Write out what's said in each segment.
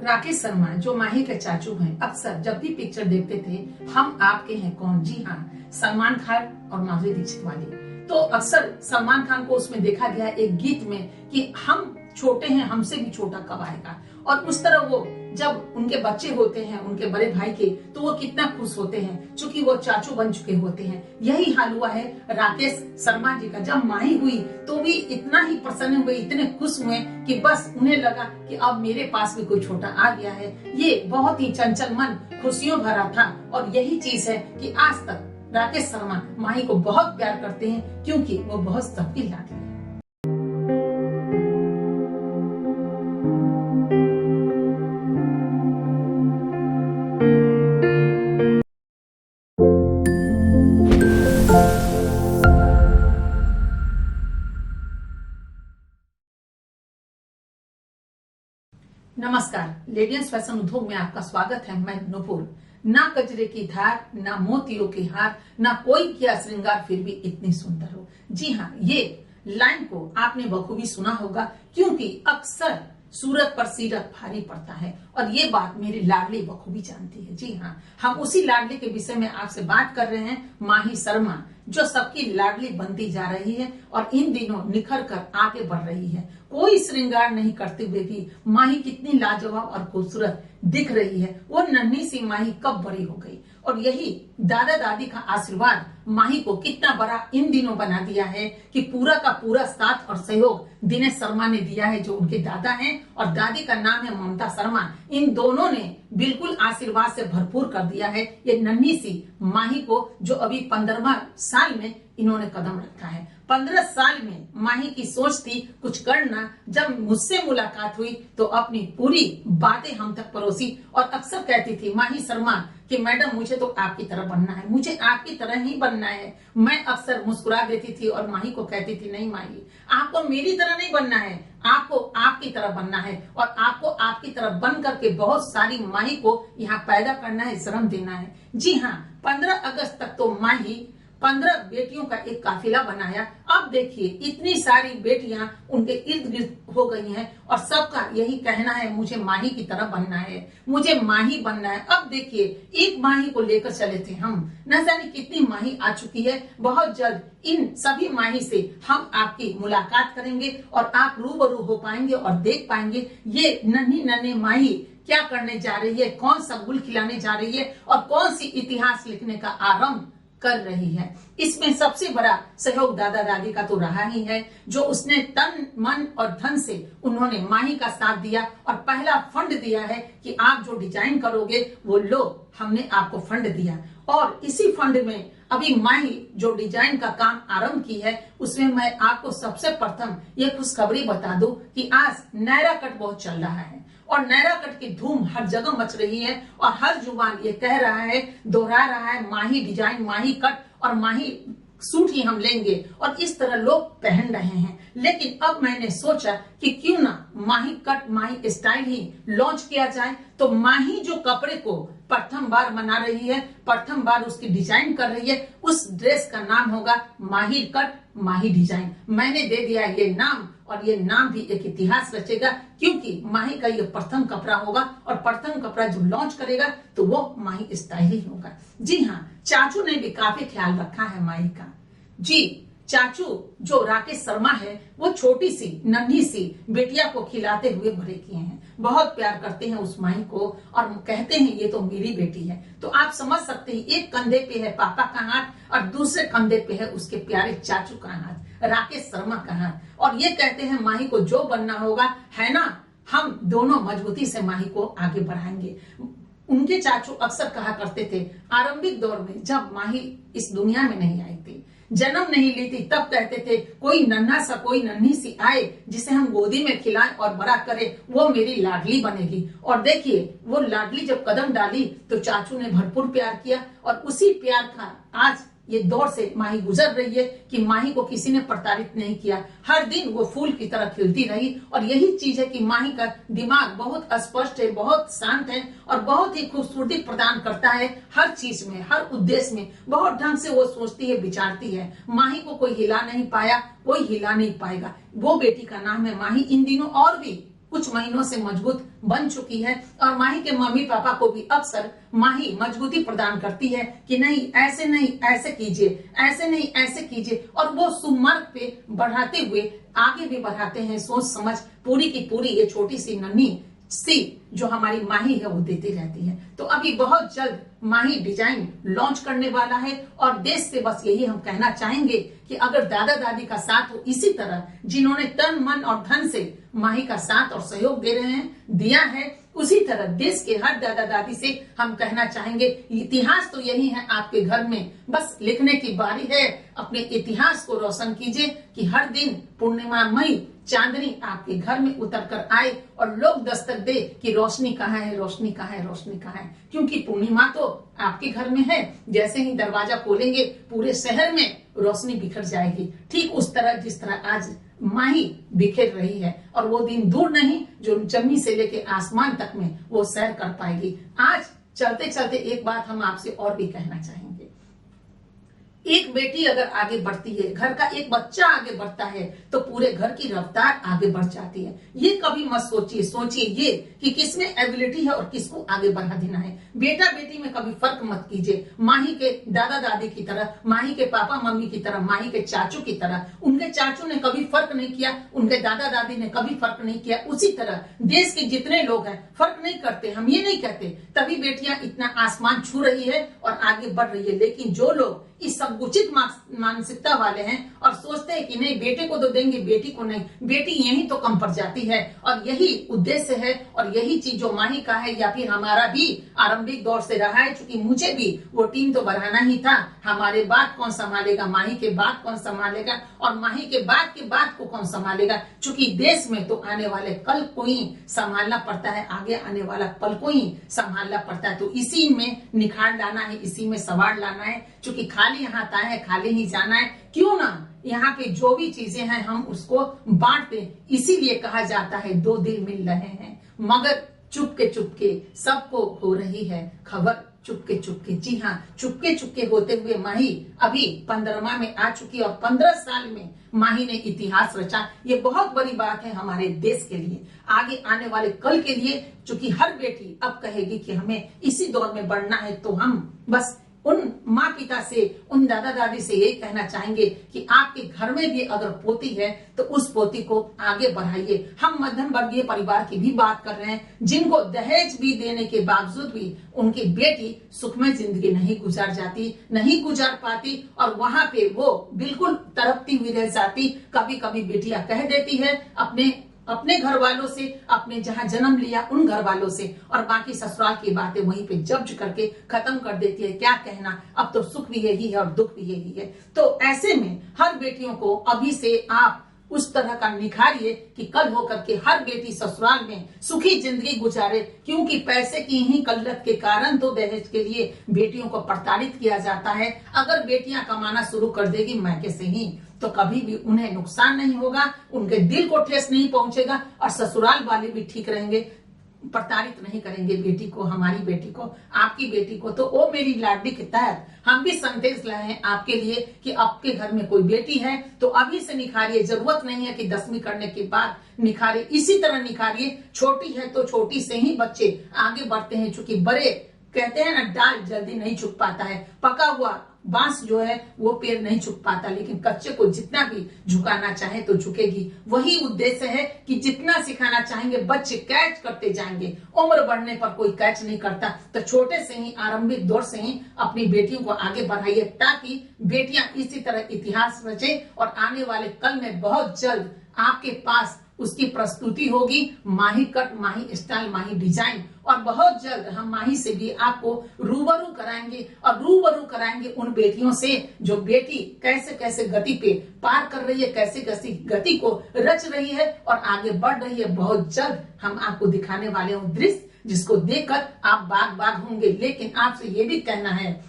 राकेश शर्मा जो माही के चाचू हैं, अक्सर जब भी पिक्चर देखते थे हम आपके हैं कौन, जी हाँ, सलमान खान और माधुरी दीक्षित वाली, तो अक्सर सलमान खान को उसमें देखा गया एक गीत में कि हम छोटे हैं, हमसे भी छोटा कब आएगा। और उस तरह वो जब उनके बच्चे होते हैं उनके बड़े भाई के, तो वो कितना खुश होते हैं क्योंकि वो चाचू बन चुके होते हैं। यही हाल हुआ है राकेश शर्मा जी का। जब माही हुई तो भी इतना ही प्रसन्न हुए, इतने खुश हुए कि बस उन्हें लगा कि अब मेरे पास भी कोई छोटा आ गया है। ये बहुत ही चंचल मन खुशियों भरा था और यही चीज है कि आज तक राकेश शर्मा माही को बहुत प्यार करते हैं क्योंकि वो बहुत सबकी लाडली है। नमस्कार, लेडियंस फैशन उद्योग में आपका स्वागत है। मैं नूपुर। ना कजरे की धार, ना मोतियों की हार, ना कोई किया श्रृंगार फिर भी इतनी सुंदर हो। जी हाँ, ये लाइन को आपने बखूबी सुना होगा क्योंकि अक्सर सूरत पर सीरत भारी पड़ता है और ये बात मेरी लाडली बखूबी जानती है। जी हाँ, हम उसी लाडली के विषय में आपसे बात कर रहे हैं। माही शर्मा जो सबकी लाडली बनती जा रही है और इन दिनों निखर कर आगे बढ़ रही है। कोई श्रृंगार नहीं करते हुए भी माही कितनी लाजवाब और खूबसूरत दिख रही है। वो नन्ही सी माही कब बड़ी हो गई और यही दादा दादी का आशीर्वाद माही को कितना बड़ा इन दिनों बना दिया है कि पूरा का पूरा साथ और सहयोग दिनेश शर्मा ने दिया है जो उनके दादा हैं और दादी का नाम है ममता शर्मा। इन दोनों ने बिल्कुल आशीर्वाद से भरपूर कर दिया है ये नन्ही सी माही को, जो अभी 15वां साल में इन्होंने कदम रखा है। 15 साल में माही की सोच थी कुछ करना। जब मुझसे मुलाकात हुई तो अपनी पूरी बातें हम तक परोसी और अक्सर कहती थी माही शर्मा कि मैडम मुझे तो आपकी तरह बनना है, मुझे आपकी तरह ही बनना है। मैं अक्सर मुस्कुरा देती थी और माही को कहती थी नहीं माही, आपको मेरी तरह नहीं बनना है, आपको आपकी तरह बनना है और आपको आपकी तरह बन करके बहुत सारी माही को यहाँ पैदा करना है, श्रम देना है। जी हाँ, 15 अगस्त तक तो माही 15 बेटियों का एक काफिला बनाया। अब देखिए इतनी सारी बेटियां उनके इर्द गिर्द हो गई हैं और सबका यही कहना है मुझे माही की तरह बनना है, मुझे माही बनना है। अब देखिए एक माही को लेकर चले थे हम, न जाने कितनी माही आ चुकी है। बहुत जल्द इन सभी माही से हम आपकी मुलाकात करेंगे और आप रूबरू हो पाएंगे और देख पाएंगे ये नन्ही नन्ही माही क्या करने जा रही है, कौन सा गुल खिलाने जा रही है और कौन सी इतिहास लिखने का आरंभ कर रही है। इसमें सबसे बड़ा सहयोग दादा दादी का तो रहा ही है, जो उसने तन मन और धन से उन्होंने माही का साथ दिया और पहला फंड दिया है कि आप जो डिजाइन करोगे वो लो, हमने आपको फंड दिया। और इसी फंड में अभी माही जो डिजाइन का काम आरंभ की है उसमें मैं आपको सबसे प्रथम ये खुशखबरी बता दूं कि आज नायरा कट बहुत चल रहा है और नायरा कट की धूम हर जगह मच रही है और हर जुबान ये कह रहा है, दोहरा रहा है, माही डिजाइन, माही कट और माही सूट ही हम लेंगे और इस तरह लोग पहन रहे हैं। लेकिन अब मैंने सोचा कि क्यों ना माही कट, माही स्टाइल ही लॉन्च किया जाए। तो माही जो कपड़े को प्रथम बार बना रही है, प्रथम बार उसकी डिजाइन कर रही है, उस ड्रेस का नाम होगा माही कट, माही डिजाइन। मैंने दे दिया ये नाम और ये नाम भी एक इतिहास रचेगा क्योंकि माही का ये प्रथम कपड़ा होगा और प्रथम कपड़ा जो लॉन्च करेगा तो वो माही स्टाइल ही होगा। जी हाँ, चाचू ने भी काफी ख्याल रखा है माही का। जी, चाचू जो राकेश शर्मा है वो छोटी सी नन्ही सी बेटिया को खिलाते हुए बड़े किए हैं, बहुत प्यार करते हैं उस माही को और कहते हैं ये तो मेरी बेटी है। तो आप समझ सकते हैं एक कंधे पे है पापा का हाथ और दूसरे कंधे पे है उसके प्यारे चाचू का हाथ, राकेश शर्मा का हाथ। और ये कहते हैं माही को जो बनना होगा है ना, हम दोनों मजबूती से माही को आगे बढ़ाएंगे। उनके चाचू अक्सर कहा करते थे आरंभिक दौर में जब माही इस दुनिया में नहीं आई थी, जन्म नहीं ली थी, तब कहते थे कोई नन्हा सा, कोई नन्ही सी आए जिसे हम गोदी में खिलाएं और बड़ा करें, वो मेरी लाडली बनेगी। और देखिए वो लाडली जब कदम डाली तो चाचू ने भरपूर प्यार किया और उसी प्यार का आज ये दौर से माही गुजर रही है कि माही को किसी ने प्रताड़ित नहीं किया। हर दिन वो फूल की तरह खिलती रही और यही चीज है कि माही का दिमाग बहुत स्पष्ट है, बहुत शांत है और बहुत ही खूबसूरती प्रदान करता है। हर चीज में, हर उद्देश्य में बहुत ढंग से वो सोचती है, विचारती है। माही को कोई हिला नहीं पाया, कोई हिला नहीं पाएगा। वो बेटी का नाम है माही। इन दिनों और भी कुछ महीनों से मजबूत बन चुकी है और माही के मम्मी पापा को भी अक्सर माही मजबूती प्रदान करती है कि नहीं ऐसे कीजिए, ऐसे नहीं ऐसे कीजिए, और वो सुमार्ग पे बढ़ाते हुए आगे भी बढ़ाते हैं। सोच समझ पूरी की पूरी ये छोटी सी नन्ही सी जो हमारी माही है वो देती रहती है। तो अभी बहुत जल्द माही डिजाइन लॉन्च करने वाला है और देश से बस यही हम कहना चाहेंगे कि अगर दादा दादी का साथ हो इसी तरह जिन्होंने तन मन और धन से माही का साथ और सहयोग दे रहे हैं, दिया है, उसी तरह देश के हर दादा दादी से हम कहना चाहेंगे इतिहास तो यही है आपके घर में, बस लिखने की बारी है। अपने इतिहास को रोशन कीजिए कि हर दिन पूर्णिमामयी चांदनी आपके घर में उतर कर आए और लोग दस्तक दे कि रोशनी कहाँ है, रोशनी कहाँ है, रोशनी कहाँ है, क्योंकि पूर्णिमा तो आपके घर में है। जैसे ही दरवाजा खोलेंगे पूरे शहर में रोशनी बिखर जाएगी। ठीक उस तरह जिस तरह आज माही बिखेर रही है और वो दिन दूर नहीं जो जमीन से लेके आसमान तक में वो सैर कर पाएगी। आज चलते चलते एक बात हम आपसे और भी कहना चाहेंगे, एक बेटी अगर आगे बढ़ती है, घर का एक बच्चा आगे बढ़ता है तो पूरे घर की रफ्तार आगे बढ़ जाती है। ये कभी मत सोचिए, सोचिए ये कि किसमें एबिलिटी है और किसको आगे बढ़ा देना है। बेटा बेटी में कभी फर्क मत कीजिए। माही के दादा दादी की तरह, माही के पापा मम्मी की तरह, माही के चाचू की तरह, उनके चाचू ने कभी फर्क नहीं किया, उनके दादा दादी ने कभी फर्क नहीं किया। उसी तरह देश के जितने लोग हैं फर्क नहीं करते, हम ये नहीं कहते, तभी बेटियां इतना आसमान छू रही है और आगे बढ़ रही है। लेकिन जो लोग इस संकुचित मानसिकता वाले हैं और सोचते हैं कि नहीं बेटे को तो देंगे, बेटी को नहीं, बेटी यही तो कम पड़ जाती है, और यही उद्देश्य है और यही चीज जो माही का है या फिर हमारा भी आरंभिक दौर से रहा है। चूंकि मुझे भी वो टीम तो बढ़ाना ही था, हमारे बाद कौन संभालेगा, माही के बाद कौन संभालेगा और माही के बाद को कौन संभालेगा। चूंकि देश में तो आने वाले कल को ही संभालना पड़ता है, आगे आने वाला पल को ही संभालना पड़ता है। तो इसी में निखार लाना है, इसी में सवार लाना है। चूंकि खाली यहाँ आता है, खाली ही जाना है, क्यों ना यहाँ पे जो भी चीजें हैं हम उसको बांटते। इसीलिए कहा जाता है दो दिल मिल रहे हैं मगर चुपके सबको हो रही है खबर, चुपके। जी हाँ, चुपके होते हुए माही अभी 15वां में आ चुकी और 15 साल में माही ने इतिहास रचा। ये बहुत बड़ी बात है हमारे देश के लिए, आगे आने वाले कल के लिए। चूंकि हर बेटी अब कहेगी कि हमें इसी दौर में बढ़ना है, तो हम बस उन माँ पिता से, उन दादा दादी से यही कहना चाहेंगे कि आपके घर में भी अगर पोती है तो उस पोती को आगे बढ़ाइए। हम मध्यम वर्गीय परिवार की भी बात कर रहे हैं जिनको दहेज भी देने के बावजूद भी उनकी बेटी सुखमय जिंदगी नहीं गुजार पाती और वहां पे वो बिल्कुल तड़पती हुई रह जाती। कभी कभी बेटियां कह देती है अपने घर वालों से, अपने जहां जन्म लिया उन घर वालों से, और बाकी ससुराल की बातें वहीं पे जब्ज करके खत्म कर देती है। क्या कहना, अब तो सुख भी यही है और दुख भी यही है। तो ऐसे में हर बेटियों को अभी से आप उस तरह का निखारिए कि कल होकर के हर बेटी ससुराल में सुखी जिंदगी गुजारे। क्योंकि पैसे की ही किल्लत के कारण तो दहेज के लिए बेटियों को प्रताड़ित किया जाता है। अगर बेटियां कमाना शुरू कर देगी मायके से ही तो कभी भी उन्हें नुकसान नहीं होगा, उनके दिल को ठेस नहीं पहुंचेगा और ससुराल वाले भी ठीक रहेंगे, प्रताड़ित नहीं करेंगे बेटी को, हमारी बेटी को, आपकी बेटी को। तो ओ मेरी लाडली के तहत हम भी संदेश लाए हैं आपके लिए कि आपके घर में कोई बेटी है तो अभी से निखारिए। जरूरत नहीं है कि 10वीं करने के बाद निखारिए, इसी तरह निखारिए। छोटी है तो छोटी से ही बच्चे आगे बढ़ते हैं। चूंकि बड़े कहते हैं ना, डाल जल्दी नहीं झुक पाता है, पका हुआ बांस जो है वो पेड़ नहीं झुक पाता, लेकिन कच्चे को जितना भी झुकाना चाहे तो झुकेगी। वही उद्देश्य है कि जितना सिखाना चाहेंगे बच्चे कैच करते जाएंगे। उम्र बढ़ने पर कोई कैच नहीं करता, तो छोटे से ही आरंभिक दौर से ही अपनी बेटियों को आगे बढ़ाइए ताकि बेटियां इसी तरह इतिहास रचे और आने वाले कल में बहुत जल्द आपके पास उसकी प्रस्तुति होगी। माही कट, माही स्टाइल, माही डिजाइन, और बहुत जल्द हम माही से भी आपको रूबरू कराएंगे उन बेटियों से जो बेटी कैसे कैसे गति पे पार कर रही है, कैसे कैसे गति को रच रही है और आगे बढ़ रही है। बहुत जल्द हम आपको दिखाने वाले हैं दृश्य जिसको देखकर आप बाग होंगे। लेकिन आपसे ये भी कहना है,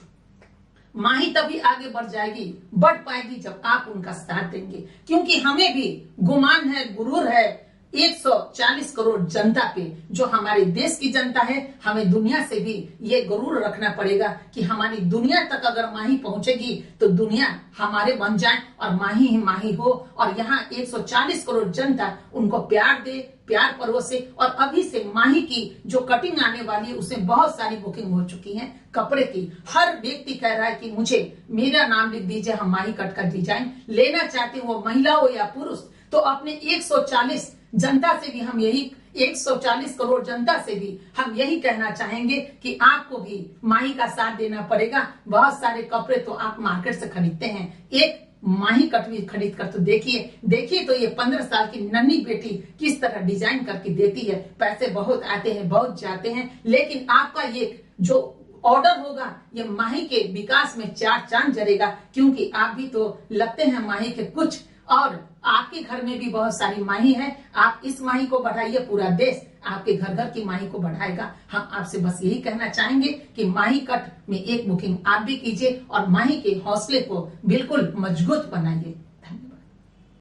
माही तभी आगे बढ़ पाएगी जब आप उनका साथ देंगे। क्योंकि हमें भी गुमान है, गुरूर है, 140 करोड़ जनता पे, जो हमारे देश की जनता है, हमें दुनिया से भी ये गुरूर रखना पड़ेगा कि हमारी दुनिया तक अगर माही पहुंचेगी तो दुनिया हमारे बन जाए और माही ही माही हो, और यहाँ 140 करोड़ जनता उनको प्यार दे, प्यार परोसे। और अभी से माही की जो कटिंग आने वाली है उसमें बहुत सारी बुकिंग हो चुकी है कपड़े की। हर व्यक्ति कह रहा है कि मुझे मेरा नाम लिख दीजिए, हम माही कट का डिजाइन लेना चाहते हैं, वो महिला हो या पुरुष। तो अपने 140 जनता से भी हम यही 140 करोड़ जनता से भी हम यही कहना चाहेंगे कि आपको भी माही का साथ देना पड़ेगा। बहुत सारे कपड़े तो आप मार्केट से खरीदते हैं, एक माही कट भी खरीद कर तो देखिए तो ये 15 साल की नन्ही बेटी किस तरह डिजाइन करके देती है। पैसे बहुत आते हैं, बहुत जाते हैं, लेकिन आपका ये जो ऑर्डर होगा ये माही के विकास में 4 चांद जरेगा, क्योंकि आप भी तो लगते हैं माही के कुछ, और आपके घर में भी बहुत सारी माही है। आप इस माही को बढ़ाइए, पूरा देश आपके घर घर की माही को बढ़ाएगा। हम आपसे बस यही कहना चाहेंगे कि माही कट में एक बुकिंग आप भी कीजिए और माही के हौसले को बिल्कुल मजबूत बनाइए। धन्यवाद।